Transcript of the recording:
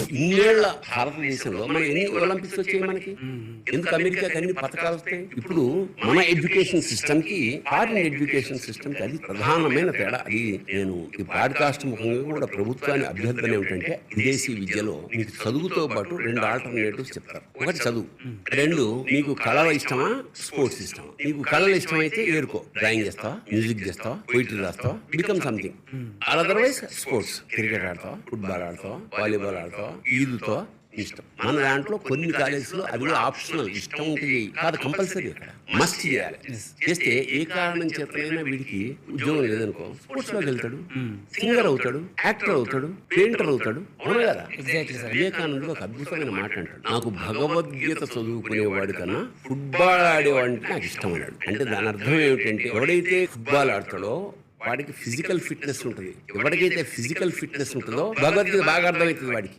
ఇన్నేళ్ల భారతదేశంలో మన ఎన్ని ఒలింపిక్స్ వచ్చాయి మనకి? ఎందుకు అమెరికాకి అన్ని పథకాలు వస్తాయి? ఇప్పుడు మన ఎడ్యుకేషన్ సిస్టమ్ కి ఫారిన్ ఎడ్యుకేషన్ సిస్టమ్ కి అది ప్రధానమైన తేడా. అది నేను ఈ పాడ్కాస్ట్ ముఖంగా కూడా ప్రభుత్వాన్ని అభ్యర్థన ఏమిటంటే, విదేశీ విద్యలో మీకు చదువుతో పాటు 2 ఆల్టర్నేటివ్స్ చెప్తారు. ఒకటి చదువు, 2 మీకు కళల ఇష్టమా, స్పోర్ట్స్ ఇష్టమా. నీకు కళలు ఇష్టమైతే ఏరుకో, డ్రాయింగ్ చేస్తావా, మ్యూజిక్ చేస్తావా, పోయిటరీ రాస్తావా, become something. Otherwise sports, cricket ఆడతావా, ఫుట్బాల్ ఆడతావా, వాలీబాల్ ఆడతావా, ఈదుతావా, ఇష్టం. మన దాంట్లో కొన్ని కాలేజీలో అది కూడా ఆప్షనల్, ఇష్టం ఉంటుంది కాదు, కంపల్సరీ. అక్కడ మస్ట్ చేయాలి. చేస్తే ఏ కారణం చేతనైనా వీడికి ఉద్యోగం లేదనుకో, స్పోర్ట్స్ లోకి వెళ్తాడు, సింగర్ అవుతాడు, యాక్టర్ అవుతాడు, పెయింటర్ అవుతాడు. అవును కదా? వివేకానందుడు ఒక అద్భుతమైన మాట అంటాడు, నాకు భగవద్గీత చదువుకునేవాడి కన్నా ఫుట్బాల్ ఆడేవాడికి నాకు ఇష్టం అన్నాడు. అంటే దాని అర్థం ఏమిటంటే, ఎవడైతే ఫుట్బాల్ ఆడతాడో వాడికి ఫిజికల్ ఫిట్నెస్ ఉంటుంది. ఎవరికైతే ఫిజికల్ ఫిట్నెస్ ఉంటుందో భగవద్గీత బాగా అర్థమవుతుంది వాడికి.